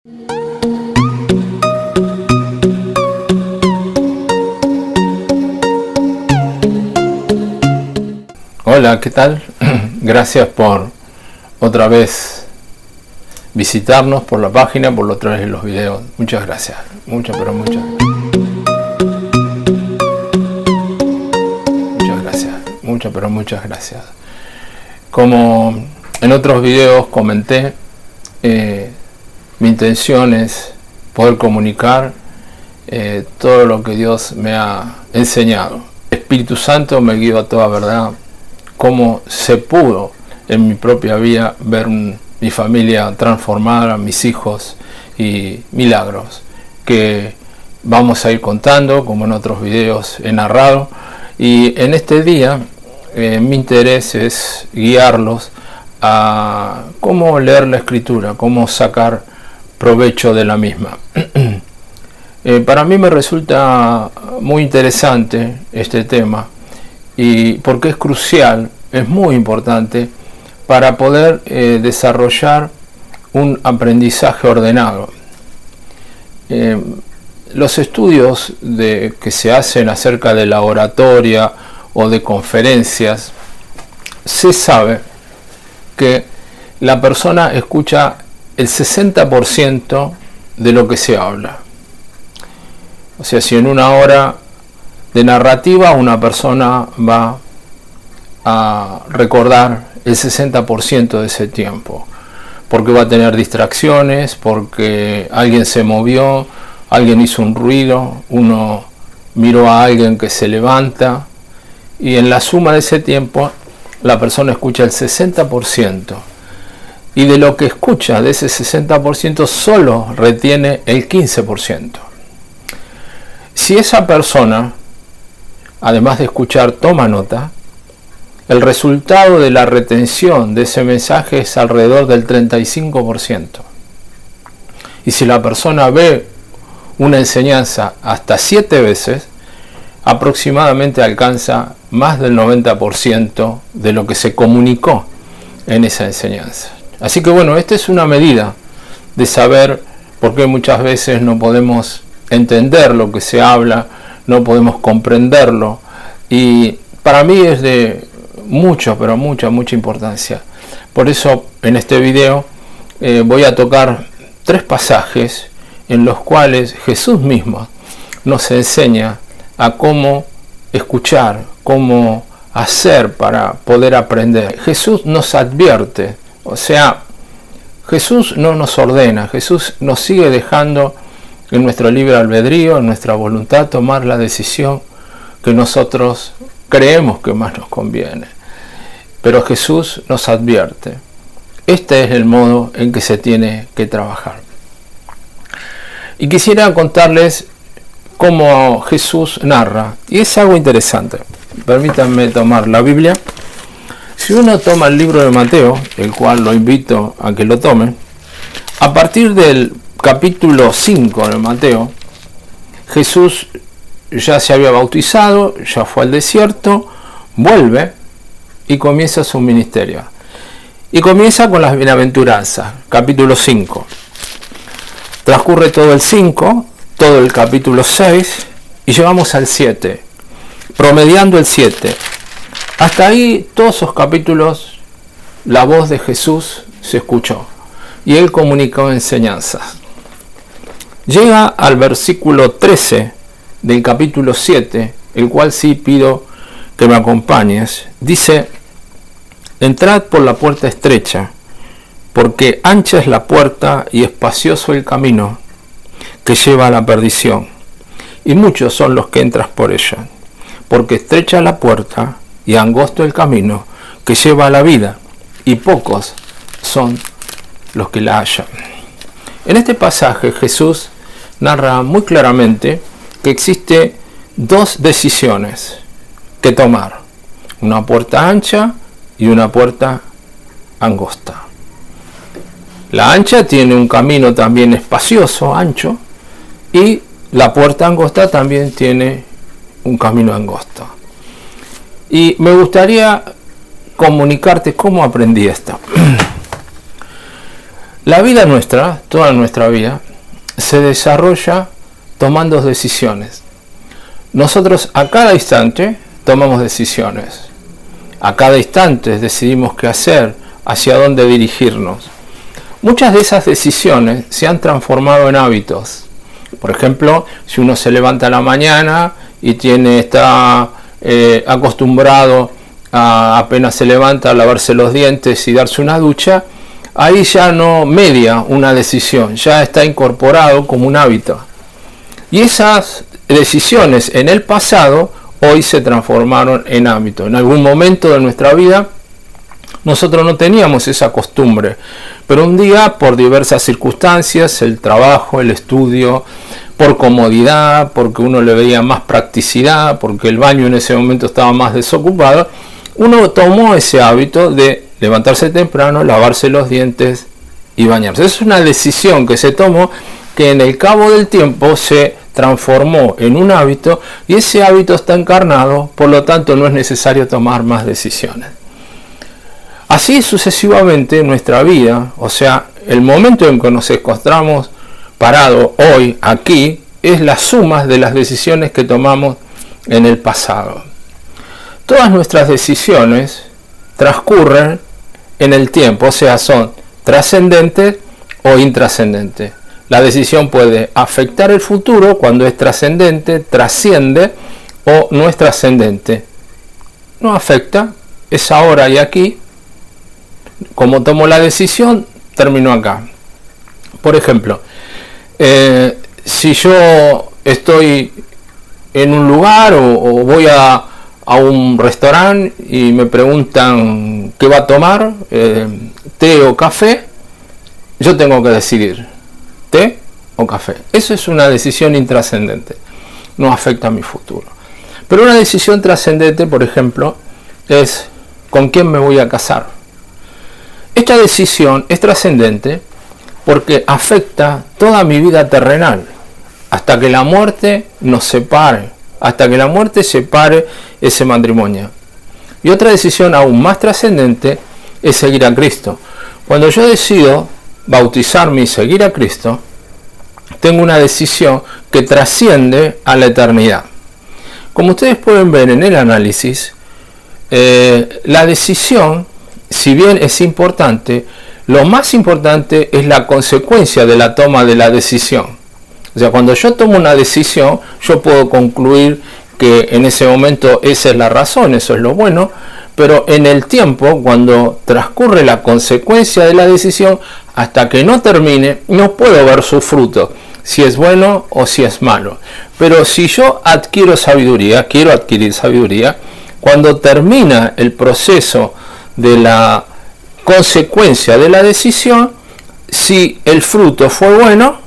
Hola, ¿qué tal? Gracias por otra vez visitarnos por la página, por otra vez los videos. Muchas gracias. Muchas, pero muchas. Muchas gracias. Muchas, pero muchas gracias. Como en otros videos comenté, mi intención es poder comunicar todo lo que Dios me ha enseñado. El Espíritu Santo me guió a toda verdad. Cómo se pudo en mi propia vida ver mi familia transformada, mis hijos y milagros que vamos a ir contando, como en otros videos he narrado. Y en este día mi interés es guiarlos a cómo leer la Escritura, cómo sacar provecho de la misma. Para mí me resulta muy interesante este tema, y porque es crucial, es muy importante para poder desarrollar un aprendizaje ordenado. Los estudios que se hacen acerca de la oratoria o de conferencias, se sabe que la persona escucha el 60% de lo que se habla. O sea, si en una hora de narrativa una persona va a recordar el 60% de ese tiempo, porque va a tener distracciones, porque alguien se movió, alguien hizo un ruido, uno miró a alguien que se levanta, y en la suma de ese tiempo la persona escucha el 60%, y de lo que escucha de ese 60% solo retiene el 15%. Si esa persona, además de escuchar, toma nota, el resultado de la retención de ese mensaje es alrededor del 35%. Y si la persona ve una enseñanza hasta 7 veces, aproximadamente alcanza más del 90% de lo que se comunicó en esa enseñanza. Así que bueno, esta es una medida de saber por qué muchas veces no podemos entender lo que se habla, no podemos comprenderlo, y para mí es de mucho, pero mucha importancia. Por eso en este video voy a tocar 3 pasajes en los cuales Jesús mismo nos enseña a cómo escuchar, cómo hacer para poder aprender. Jesús nos advierte, o sea, Jesús no nos ordena, Jesús nos sigue dejando en nuestro libre albedrío, en nuestra voluntad, tomar la decisión que nosotros creemos que más nos conviene. Pero Jesús nos advierte. Este es el modo en que se tiene que trabajar. Y quisiera contarles cómo Jesús narra. Y es algo interesante. Permítanme tomar la Biblia. Si uno toma el libro de Mateo, el cual lo invito a que lo tome, a partir del capítulo 5 de Mateo, Jesús ya se había bautizado, ya fue al desierto, vuelve y comienza su ministerio. Y comienza con las bienaventuranzas, capítulo 5. Transcurre todo el 5, todo el capítulo 6 y llegamos al 7, promediando el 7. Hasta ahí, todos esos capítulos, la voz de Jesús se escuchó y él comunicó enseñanzas. Llega al versículo 13 del capítulo 7, el cual sí pido que me acompañes. Dice: entrad por la puerta estrecha, porque ancha es la puerta y espacioso el camino que lleva a la perdición, y muchos son los que entran por ella, porque estrecha la puerta y angosto el camino que lleva a la vida, y pocos son los que la hallan. En este pasaje Jesús narra muy claramente que existe 2 decisiones que tomar: una puerta ancha y una puerta angosta. La ancha tiene un camino también espacioso, ancho, y la puerta angosta también tiene un camino angosto. Y me gustaría comunicarte cómo aprendí esto. La vida nuestra, toda nuestra vida, se desarrolla tomando decisiones. Nosotros a cada instante tomamos decisiones. A cada instante decidimos qué hacer, hacia dónde dirigirnos. Muchas de esas decisiones se han transformado en hábitos. Por ejemplo, si uno se levanta a la mañana y está acostumbrado a apenas se levanta a lavarse los dientes y darse una ducha, ahí ya no media una decisión, ya está incorporado como un hábito. Y esas decisiones en el pasado hoy se transformaron en hábito. En algún momento de nuestra vida nosotros no teníamos esa costumbre, pero un día, por diversas circunstancias, el trabajo, el estudio, por comodidad, porque uno le veía más practicidad, porque el baño en ese momento estaba más desocupado, uno tomó ese hábito de levantarse temprano, lavarse los dientes y bañarse. Es una decisión que se tomó, que en el cabo del tiempo se transformó en un hábito, y ese hábito está encarnado, por lo tanto no es necesario tomar más decisiones. Así sucesivamente en nuestra vida, o sea, el momento en que nos encontramos parados hoy, aquí, es la suma de las decisiones que tomamos en el pasado. Todas nuestras decisiones transcurren en el tiempo, o sea, son trascendentes o intrascendentes. La decisión puede afectar el futuro cuando es trascendente, trasciende, o no es trascendente. No afecta, es ahora y aquí. Como tomo la decisión, termino acá. Por ejemplo, si yo estoy en un lugar o voy a un restaurante y me preguntan qué va a tomar, té o café, yo tengo que decidir, té o café. Eso es una decisión intrascendente, no afecta a mi futuro. Pero una decisión trascendente, por ejemplo, es con quién me voy a casar. Esta decisión es trascendente porque afecta toda mi vida terrenal, hasta que la muerte nos separe, hasta que la muerte separe ese matrimonio. Y otra decisión aún más trascendente es seguir a Cristo. Cuando yo decido bautizarme y seguir a Cristo, tengo una decisión que trasciende a la eternidad. Como ustedes pueden ver en el análisis, la decisión, si bien es importante, lo más importante es la consecuencia de la toma de la decisión. O sea, cuando yo tomo una decisión, yo puedo concluir que en ese momento esa es la razón, eso es lo bueno, pero en el tiempo, cuando transcurre la consecuencia de la decisión, hasta que no termine, no puedo ver su fruto, si es bueno o si es malo. Pero si yo adquiero sabiduría, quiero adquirir sabiduría, cuando termina el proceso de la consecuencia de la decisión, si el fruto fue bueno,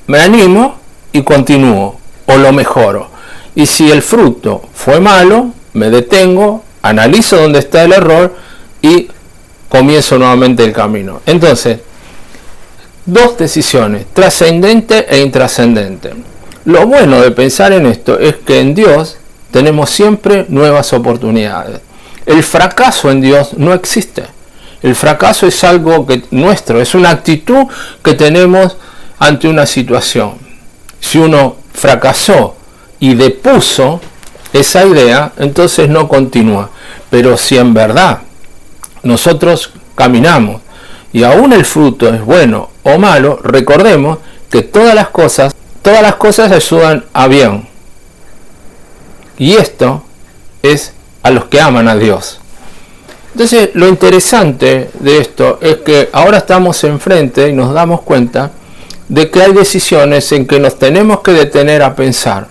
me animo y continúo o lo mejoro. Y si el fruto fue malo, me detengo, analizo dónde está el error y comienzo nuevamente el camino. Entonces, dos decisiones, trascendente e intrascendente. Lo bueno de pensar en esto es que en Dios tenemos siempre nuevas oportunidades. El fracaso en Dios no existe. El fracaso es algo nuestro, es una actitud que tenemos ante una situación. Si uno fracasó y depuso esa idea, entonces no continúa. Pero si en verdad nosotros caminamos y aún el fruto es bueno o malo, recordemos que todas las cosas ayudan a bien. Y esto es a los que aman a Dios. Entonces, lo interesante de esto es que ahora estamos enfrente y nos damos cuenta de que hay decisiones en que nos tenemos que detener a pensar,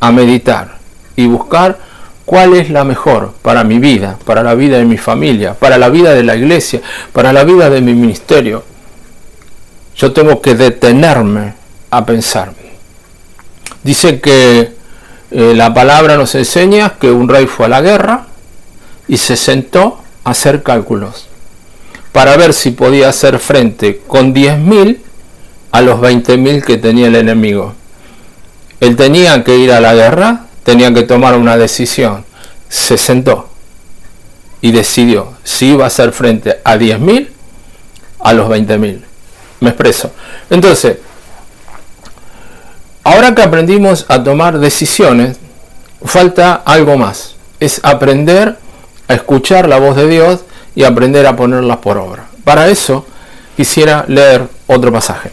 a meditar y buscar cuál es la mejor para mi vida, para la vida de mi familia, para la vida de la iglesia, para la vida de mi ministerio. Yo tengo que detenerme a pensar. Dice que la palabra nos enseña que un rey fue a la guerra y se sentó a hacer cálculos para ver si podía hacer frente con 10.000 a los 20.000 que tenía el enemigo. Él tenía que ir a la guerra, tenía que tomar una decisión. Se sentó y decidió si iba a hacer frente a 10.000 a los 20.000. Me expreso. Entonces, ahora que aprendimos a tomar decisiones, falta algo más. Es aprender a escuchar la voz de Dios y aprender a ponerlas por obra. Para eso quisiera leer otro pasaje.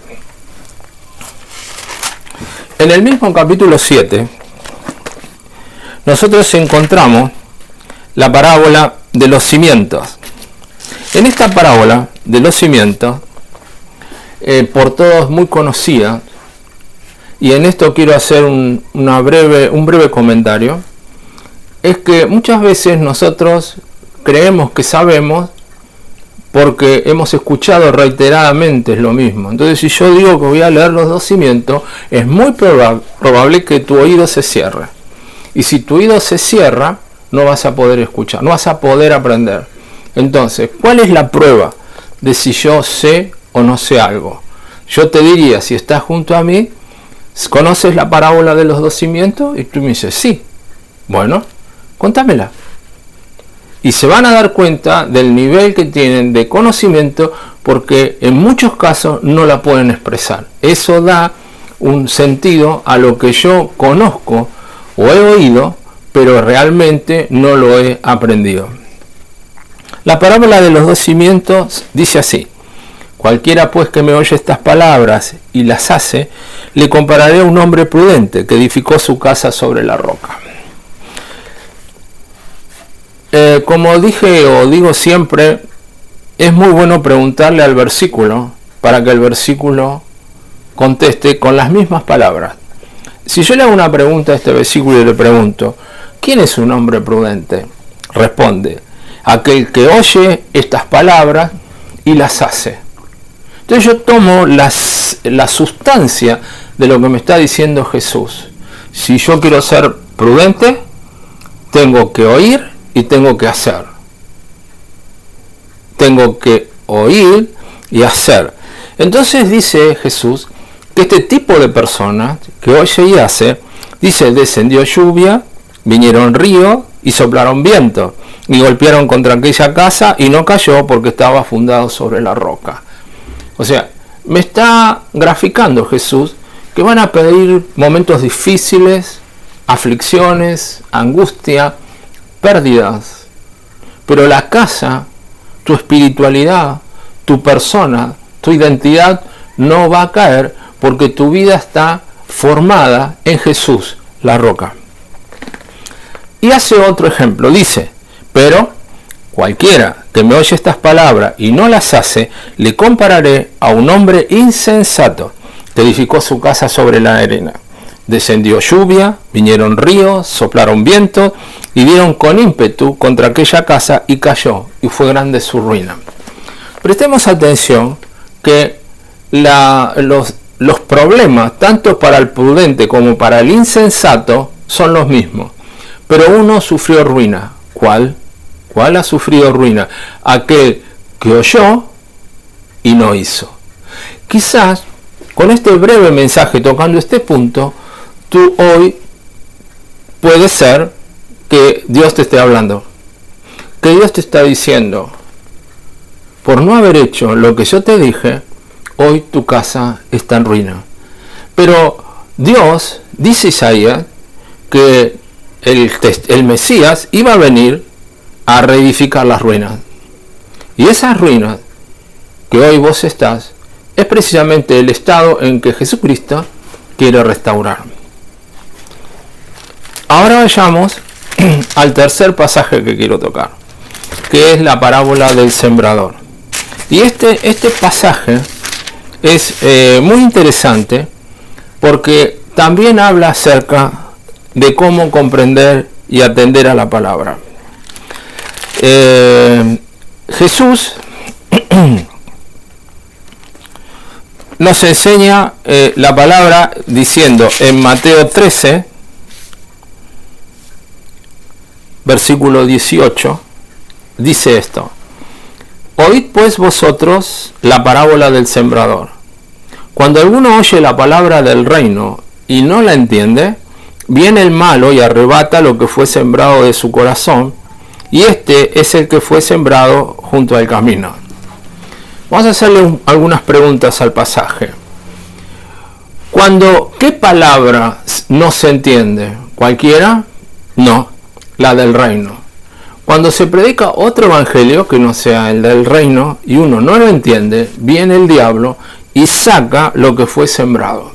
En el mismo capítulo 7, nosotros encontramos la parábola de los cimientos. En esta parábola de los cimientos, por todos muy conocida, y en esto quiero hacer un breve comentario, es que muchas veces nosotros creemos que sabemos porque hemos escuchado reiteradamente lo mismo. Entonces, si yo digo que voy a leer los 2 cimientos, es muy probable que tu oído se cierre. Y si tu oído se cierra, no vas a poder escuchar, no vas a poder aprender. Entonces, ¿cuál es la prueba de si yo sé o no sé algo? Yo te diría, si estás junto a mí, ¿conoces la parábola de los 2 cimientos? Y tú me dices, sí. Bueno, contámela. Y se van a dar cuenta del nivel que tienen de conocimiento, porque en muchos casos no la pueden expresar. Eso da un sentido a lo que yo conozco o he oído, pero realmente no lo he aprendido. La parábola de los 2 cimientos dice así: cualquiera pues que me oye estas palabras y las hace, le compararé a un hombre prudente que edificó su casa sobre la roca. Como dije o digo siempre, es muy bueno preguntarle al versículo para que el versículo conteste con las mismas palabras. Si yo le hago una pregunta a este versículo y le pregunto, ¿quién es un hombre prudente? Responde, aquel que oye estas palabras y las hace. Entonces yo tomo la sustancia de lo que me está diciendo Jesús. Si yo quiero ser prudente, tengo que oír y tengo que hacer. Tengo que oír y hacer. Entonces dice Jesús que este tipo de personas que oye y hace, dice, descendió lluvia, vinieron ríos y soplaron viento y golpearon contra aquella casa y no cayó porque estaba fundado sobre la roca. O sea, me está graficando Jesús que van a pedir momentos difíciles, aflicciones, angustia, pérdidas, pero la casa, tu espiritualidad, tu persona, tu identidad no va a caer porque tu vida está formada en Jesús, la roca. Y hace otro ejemplo, dice, pero cualquiera que me oye estas palabras y no las hace, le compararé a un hombre insensato que edificó su casa sobre la arena. Descendió lluvia, vinieron ríos, soplaron vientos y dieron con ímpetu contra aquella casa y cayó, y fue grande su ruina. Prestemos atención que los problemas, tanto para el prudente como para el insensato, son los mismos. Pero uno sufrió ruina. ¿Cuál? ¿Cuál ha sufrido ruina? Aquel que oyó y no hizo. Quizás con este breve mensaje tocando este punto, tú hoy puede ser que Dios te esté hablando, que Dios te está diciendo, por no haber hecho lo que yo te dije, hoy tu casa está en ruina. Pero Dios, dice Isaías, que el Mesías iba a venir a reedificar las ruinas. Y esas ruinas que hoy vos estás, es precisamente el estado en que Jesucristo quiere restaurar. Ahora vayamos al tercer pasaje que quiero tocar, que es la parábola del sembrador. Y este pasaje es muy interesante porque también habla acerca de cómo comprender y atender a la palabra. Jesús nos enseña la palabra diciendo en Mateo 13, versículo 18, dice esto: oíd pues vosotros la parábola del sembrador. Cuando alguno oye la palabra del reino y no la entiende, viene el malo y arrebata lo que fue sembrado de su corazón, y este es el que fue sembrado junto al camino. Vamos a hacerle algunas preguntas al pasaje. ¿Qué palabra no se entiende? ¿Cualquiera? No, la del reino. Cuando se predica otro evangelio que no sea el del reino y uno no lo entiende, viene el diablo y saca lo que fue sembrado.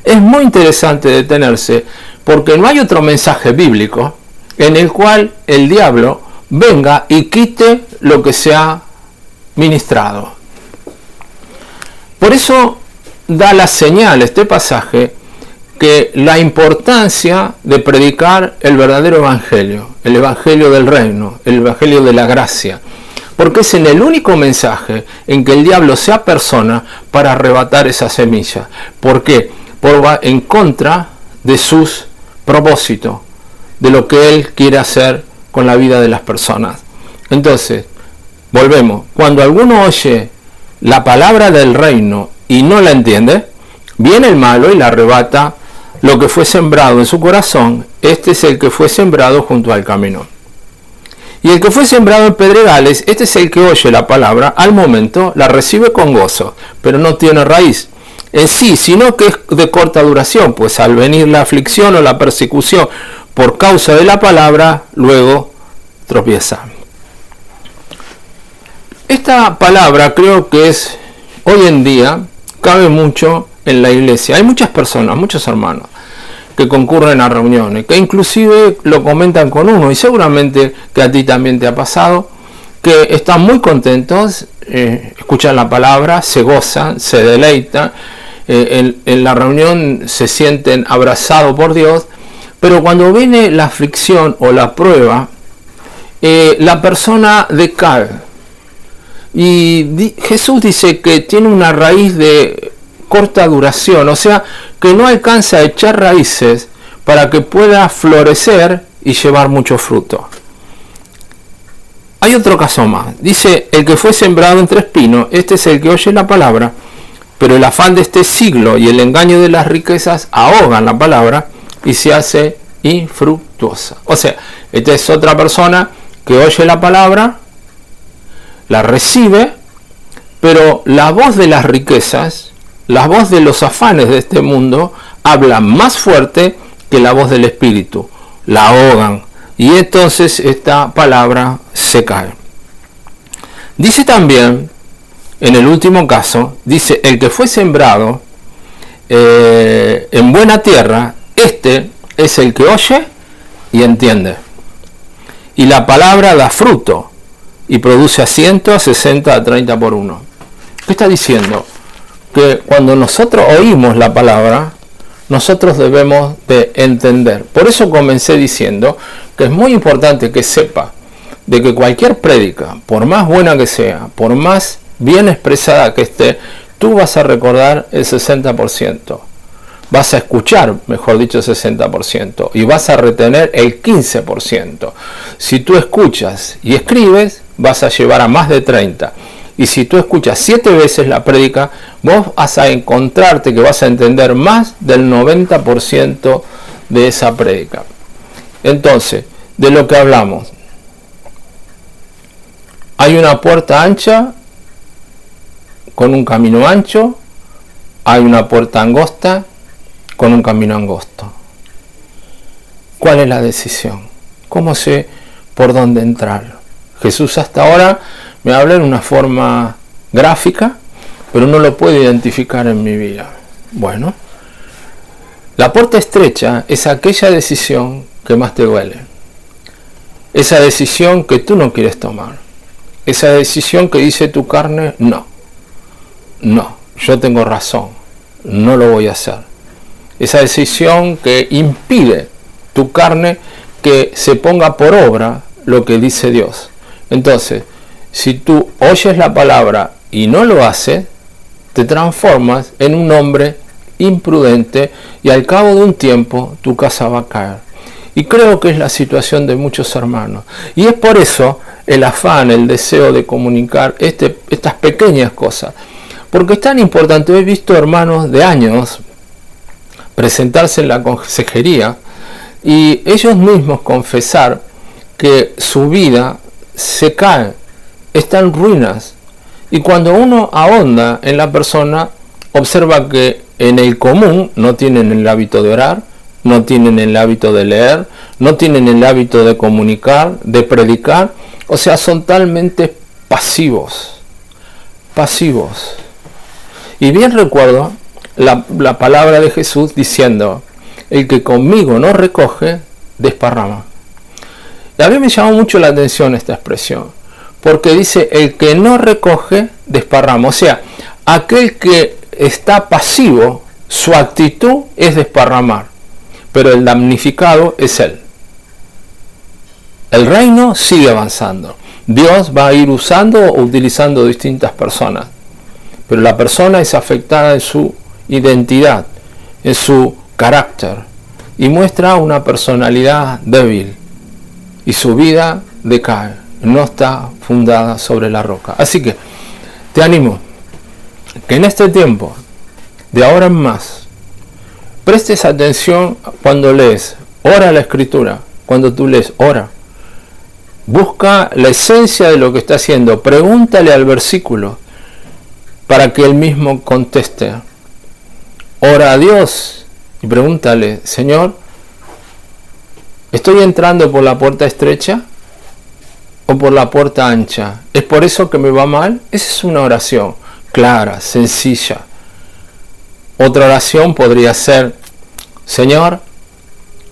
Es muy interesante detenerse porque no hay otro mensaje bíblico en el cual el diablo venga y quite lo que se ha ministrado. Por eso da la señal este pasaje que la importancia de predicar el verdadero evangelio, el evangelio del reino, el evangelio de la gracia, porque es en el único mensaje en que el diablo se apersona para arrebatar esa semilla. ¿Por qué? Porque va en contra de sus propósitos, de lo que él quiere hacer con la vida de las personas. Entonces, volvemos, cuando alguno oye la palabra del reino y no la entiende, viene el malo y le arrebata lo que fue sembrado en su corazón. Este es el que fue sembrado junto al camino. Y el que fue sembrado en pedregales, este es el que oye la palabra, al momento la recibe con gozo, pero no tiene raíz en sí, sino que es de corta duración, pues al venir la aflicción o la persecución por causa de la palabra, luego tropieza. Esta palabra creo que es, hoy en día, cabe mucho en la iglesia. Hay muchas personas, muchos hermanos, que concurren a reuniones, que inclusive lo comentan con uno, y seguramente que a ti también te ha pasado, que están muy contentos, escuchan la palabra, se gozan, se deleitan, en la reunión se sienten abrazados por Dios, pero cuando viene la aflicción o la prueba, la persona decae. Y Jesús dice que tiene una raíz de corta duración, o sea, que no alcanza a echar raíces para que pueda florecer y llevar mucho fruto. Hay otro caso más. Dice, el que fue sembrado entre espinos, este es el que oye la palabra, pero el afán de este siglo y el engaño de las riquezas ahogan la palabra y se hace infructuosa. O sea, esta es otra persona que oye la palabra, la recibe, pero la voz de las riquezas, la voz de los afanes de este mundo, habla más fuerte que la voz del Espíritu. La ahogan. Y entonces esta palabra se cae. Dice también, en el último caso, dice, el que fue sembrado en buena tierra, este es el que oye y entiende. Y la palabra da fruto y produce a 100, a 60, a 30 por uno. ¿Qué está diciendo? Que cuando nosotros oímos la palabra, nosotros debemos de entender. Por eso comencé diciendo que es muy importante que sepa de que cualquier prédica, por más buena que sea, por más bien expresada que esté, tú vas a recordar el 60%. Vas a escuchar, mejor dicho, el 60%. Y vas a retener el 15%. Si tú escuchas y escribes, vas a llevar a más de 30%. Y si tú escuchas 7 veces la prédica, vos vas a encontrarte que vas a entender más del 90% de esa prédica. Entonces, de lo que hablamos, hay una puerta ancha con un camino ancho, hay una puerta angosta con un camino angosto. ¿Cuál es la decisión? ¿Cómo sé por dónde entrar? Jesús hasta ahora me habla en una forma gráfica, pero no lo puedo identificar en mi vida. Bueno, la puerta estrecha es aquella decisión que más te duele. Esa decisión que tú no quieres tomar. Esa decisión que dice tu carne, no, yo tengo razón, no lo voy a hacer. Esa decisión que impide tu carne que se ponga por obra lo que dice Dios. Entonces, si tú oyes la palabra y no lo haces, te transformas en un hombre imprudente y al cabo de un tiempo tu casa va a caer. Y creo que es la situación de muchos hermanos. Y es por eso el afán, el deseo de comunicar estas pequeñas cosas. Porque es tan importante. He visto hermanos de años presentarse en la consejería y ellos mismos confesar que su vida se cae, está en ruinas Y cuando uno ahonda en la persona, observa que en el común no tienen el hábito de orar, no tienen el hábito de leer, no tienen el hábito de comunicar, de predicar, o sea, son totalmente pasivos. Y bien recuerdo la palabra de Jesús diciendo: el que conmigo no recoge, desparrama. Y a mí me llamó mucho la atención esta expresión, porque dice: el que no recoge, desparrama. O sea, aquel que está pasivo, su actitud es desparramar, pero el damnificado es él. El reino sigue avanzando. Dios va a ir usando o utilizando distintas personas, pero la persona es afectada en su identidad, en su carácter, y muestra una personalidad débil, y su vida decae, no está fundada sobre la roca. Así que te animo que en este tiempo, de ahora en más, prestes atención cuando lees, ora la escritura, cuando tú lees, ora. Busca la esencia de lo que está haciendo, pregúntale al versículo para que él mismo conteste. Ora a Dios y pregúntale: Señor, ¿estoy entrando por la puerta estrecha o por la puerta ancha? ¿Es por eso que me va mal? Esa es una oración clara, sencilla. Otra oración podría ser: Señor,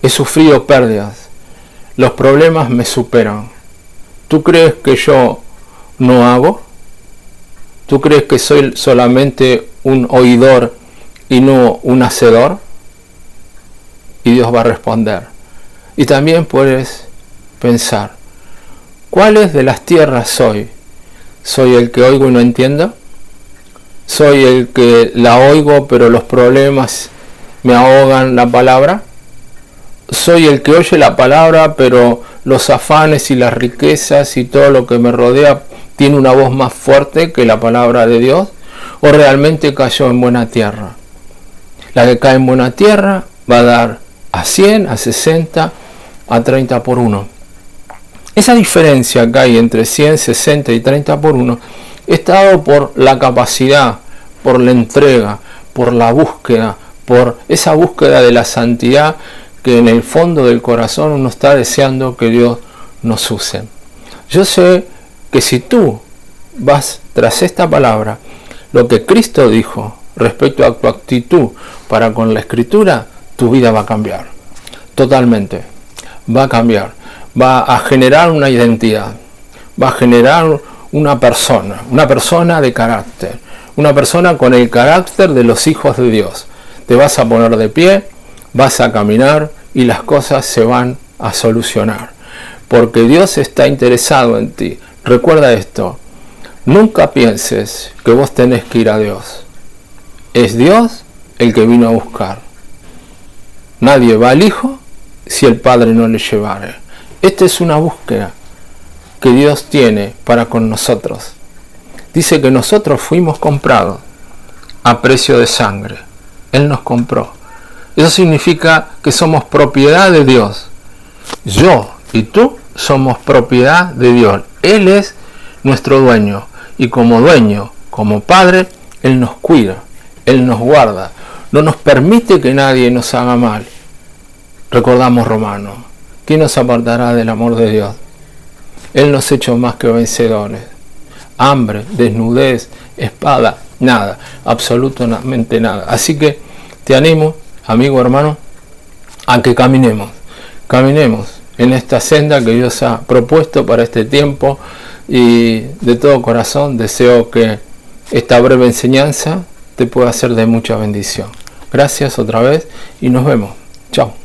he sufrido pérdidas, los problemas me superan. ¿Tú crees que yo no hago? ¿Tú crees que soy solamente un oidor y no un hacedor? Y Dios va a responder. Y también puedes pensar: ¿cuáles de las tierras soy? ¿Soy el que oigo y no entiendo? ¿Soy el que la oigo pero los problemas me ahogan la palabra? ¿Soy el que oye la palabra pero los afanes y las riquezas y todo lo que me rodea tiene una voz más fuerte que la palabra de Dios? ¿O realmente cayó en buena tierra? La que cae en buena tierra va a dar a 100, a 60, a 30 por 1. Esa diferencia que hay entre 100, 60 y 30 por 1 está dado por la capacidad, por la entrega, por la búsqueda, por esa búsqueda de la santidad que en el fondo del corazón uno está deseando que Dios nos use. Yo sé que si tú vas tras esta palabra, lo que Cristo dijo respecto a tu actitud para con la Escritura, tu vida va a cambiar. Totalmente. Va a cambiar. Va a generar una identidad. Va a generar una persona de carácter. Una persona con el carácter de los hijos de Dios. Te vas a poner de pie, vas a caminar y las cosas se van a solucionar. Porque Dios está interesado en ti. Recuerda esto. Nunca pienses que vos tenés que ir a Dios. Es Dios el que vino a buscar. Nadie va al Hijo si el Padre no le llevare. Esta es una búsqueda que Dios tiene para con nosotros. Dice que nosotros fuimos comprados a precio de sangre. Él nos compró. Eso significa que somos propiedad de Dios. Yo y tú somos propiedad de Dios. Él es nuestro dueño. Y como dueño, como padre, Él nos cuida. Él nos guarda. No nos permite que nadie nos haga mal. Recordamos Romanos. ¿Quién nos apartará del amor de Dios? Él nos ha hecho más que vencedores. Hambre, desnudez, espada, nada. Absolutamente nada. Así que te animo, amigo, hermano, a que caminemos en esta senda que Dios ha propuesto para este tiempo, y de todo corazón deseo que esta breve enseñanza te pueda ser de mucha bendición. Gracias otra vez y nos vemos. Chao.